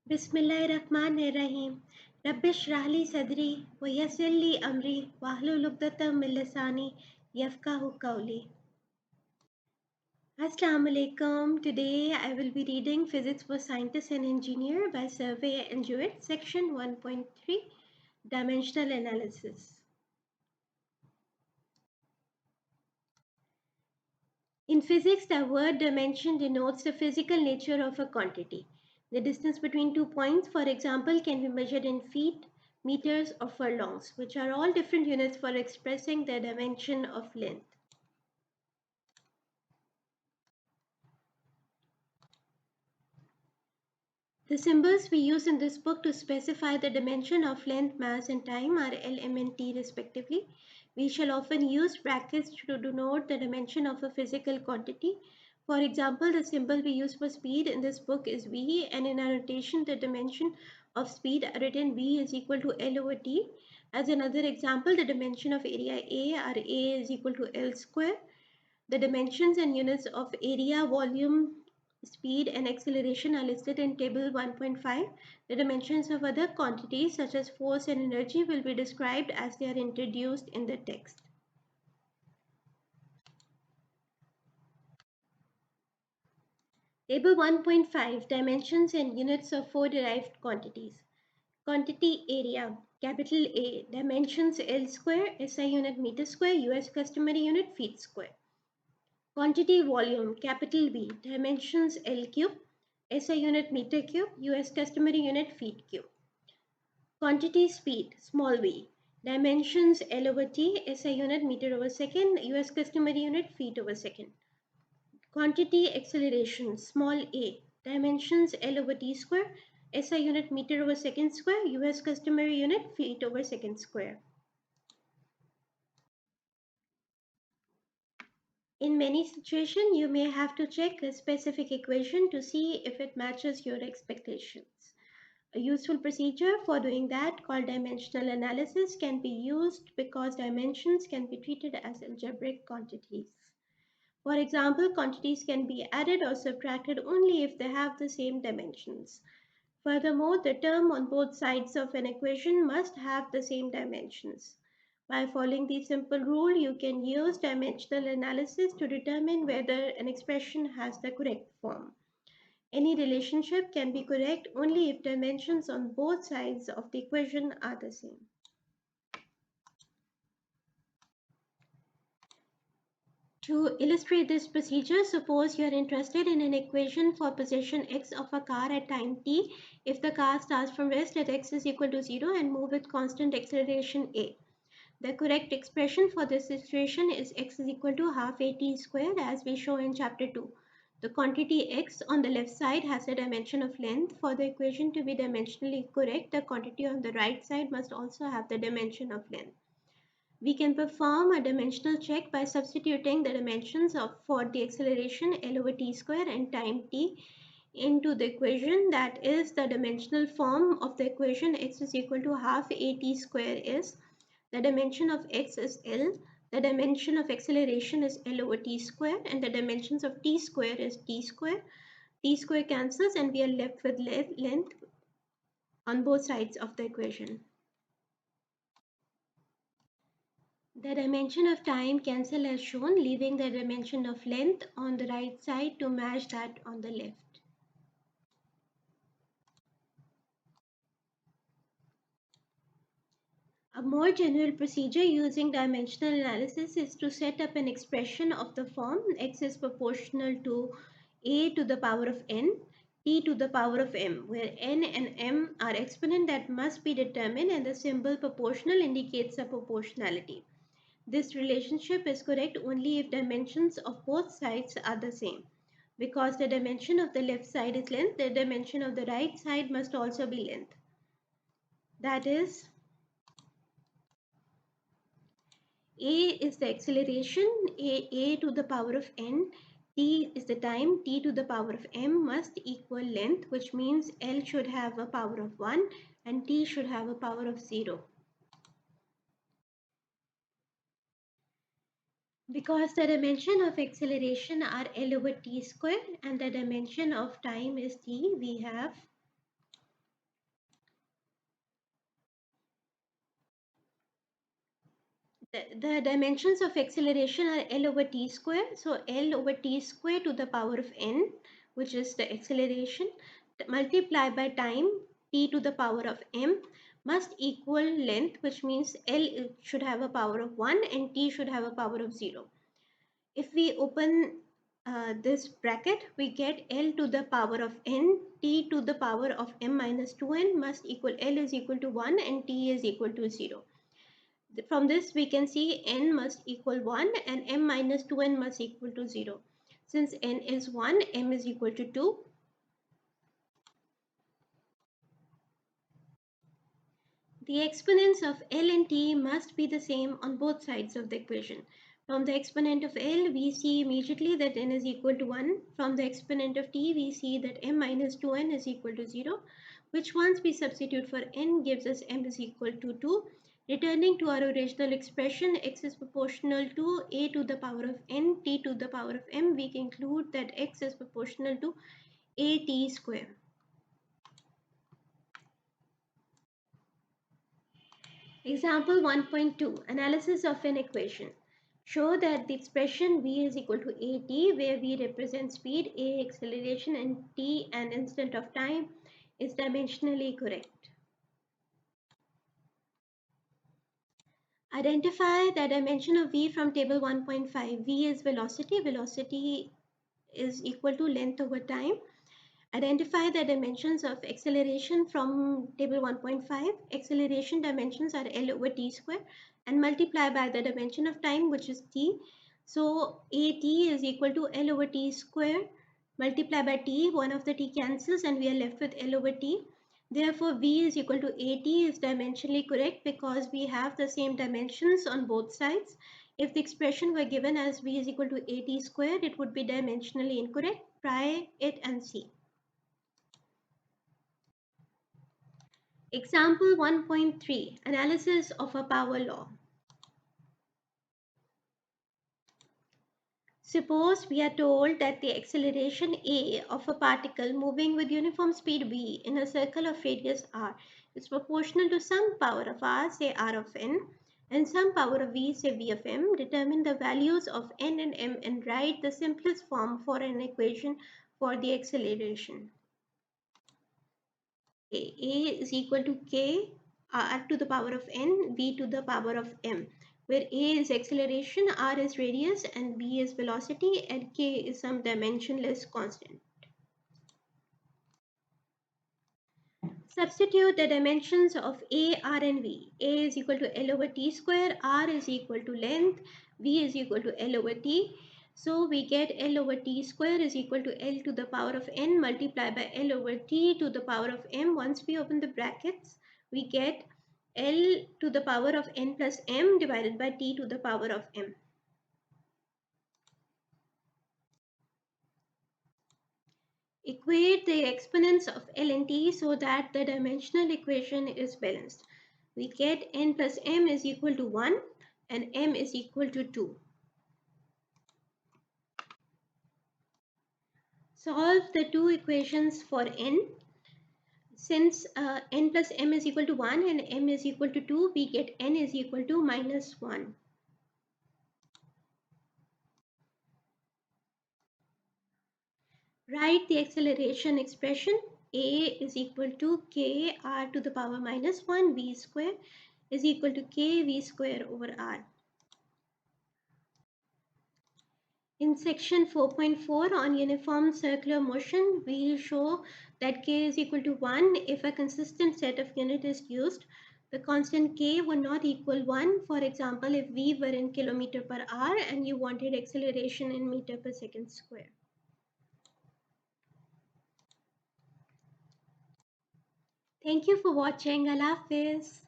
बिस्मिल्लाहिर्रहमानिर्रहीम रब्बिश रहली सदरी व यस्सिर ली अमरी वाहलुल उक़दतम मिन लिसानी यफ़क़हू क़ौली. Assalamu alaikum. Today I will be reading Physics for Scientists and Engineer by Serway and Jewett, section 1.3, Dimensional Analysis. In physics, the word dimension denotes the physical nature of a quantity. The distance between 2 points, for example, can be measured in feet, meters, or furlongs, which are all different units for expressing the dimension of length. The symbols we use in this book to specify the dimension of length, mass, and time are L, M, and T respectively. We shall often use brackets to denote the dimension of a physical quantity. For example, the symbol we use for speed in this book is V, and in our notation, the dimension of speed written V is equal to L over T. As another example, the dimension of area A are A is equal to L square. The dimensions and units of area, volume, speed, and acceleration are listed in table 1.5. The dimensions of other quantities such as force and energy will be described as they are introduced in the text. Table 1.5, Dimensions and units of four derived quantities. Quantity area, capital A, dimensions L square, SI unit meter square, US customary unit feet square. Quantity volume, capital V, dimensions L cube, SI unit meter cube, US customary unit feet cube. Quantity speed, small v, dimensions L over T, SI unit meter over second, US customary unit feet over second. Quantity acceleration, small a, dimensions L over T square, SI unit meter over second square, US customary unit feet over second square. In many situations, you may have to check a specific equation to see if it matches your expectations. A useful procedure for doing that, called dimensional analysis, can be used because dimensions can be treated as algebraic quantities. For example, quantities can be added or subtracted only if they have the same dimensions. Furthermore, the term on both sides of an equation must have the same dimensions. By following this simple rule, you can use dimensional analysis to determine whether an expression has the correct form. Any relationship can be correct only if dimensions on both sides of the equation are the same. To illustrate this procedure, suppose you are interested in an equation for position x of a car at time t if the car starts from rest at x is equal to 0 and move with constant acceleration a. The correct expression for this situation is x is equal to half a t squared as we show in chapter 2. The quantity x on the left side has a dimension of length. For the equation to be dimensionally correct, the quantity on the right side must also have the dimension of length. We can perform a dimensional check by substituting the dimensions for the acceleration L over t square and time t into the equation. That is, the dimensional form of the equation x is equal to half a t square is the dimension of x is L, the dimension of acceleration is L over t square, and the dimensions of t square is t square. T square cancels and we are left with length on both sides of the equation. The dimension of time cancel as shown, leaving the dimension of length on the right side to match that on the left. A more general procedure using dimensional analysis is to set up an expression of the form x is proportional to a to the power of n, t to the power of m, where n and m are exponents that must be determined and the symbol proportional indicates a proportionality. This relationship is correct only if dimensions of both sides are the same. Because the dimension of the left side is length, the dimension of the right side must also be length. That is, a is the acceleration, a to the power of n, t is the time, t to the power of m must equal length, which means L should have a power of 1 and t should have a power of 0. Because the dimension of acceleration are L over t square and the dimension of time is t, we have The dimensions of acceleration are L over t square. So L over t square to the power of n, which is the acceleration, multiplied by time t to the power of m, must equal length, which means L should have a power of 1 and t should have a power of 0. If we open this bracket, we get L to the power of n, t to the power of m minus 2n must equal L is equal to 1 and t is equal to 0. From this we can see n must equal 1 and m minus 2n must equal to 0. Since n is 1, m is equal to 2. The exponents of L and T must be the same on both sides of the equation. From the exponent of L, we see immediately that n is equal to 1. From the exponent of T, we see that m minus 2n is equal to 0, which once we substitute for n gives us m is equal to 2. Returning to our original expression, x is proportional to a to the power of n, t to the power of m, we conclude that x is proportional to a t square. Example 1.2, analysis of an equation. Show that the expression v is equal to at, where v represents speed, a acceleration, and t an instant of time, is dimensionally correct. Identify the dimension of v from table 1.5. v is velocity. Velocity is equal to length over time. Identify the dimensions of acceleration from table 1.5. Acceleration dimensions are L over t square and multiply by the dimension of time, which is t. So at is equal to L over t square multiply by t. One of the t cancels and we are left with L over t. Therefore, v is equal to at is dimensionally correct because we have the same dimensions on both sides. If the expression were given as v is equal to at square, it would be dimensionally incorrect. Try it and see. Example 1.3, analysis of a power law. Suppose we are told that the acceleration a of a particle moving with uniform speed v in a circle of radius r is proportional to some power of r, say r of n, and some power of v, say v of m. Determine the values of n and m and write the simplest form for an equation for the acceleration. A is equal to k r to the power of n, v to the power of m, where a is acceleration, r is radius, and v is velocity, and k is some dimensionless constant. Substitute the dimensions of a, r, and v. A is equal to L over t square, r is equal to length, v is equal to L over t. So we get L over t square is equal to L to the power of n multiplied by L over t to the power of m. Once we open the brackets, we get L to the power of n plus m divided by t to the power of m. Equate the exponents of L and T so that the dimensional equation is balanced. We get n plus m is equal to 1 and m is equal to 2. Solve the two equations for n. Since n plus m is equal to 1 and m is equal to 2, we get n is equal to minus 1. Write the acceleration expression. A is equal to k r to the power minus 1 v square is equal to k v square over r. In section 4.4 on uniform circular motion, we will show that k is equal to 1 if a consistent set of units is used. The constant k would not equal 1. For example, if v were in kilometer per hour and you wanted acceleration in meter per second square. Thank you for watching. Allah Hafiz.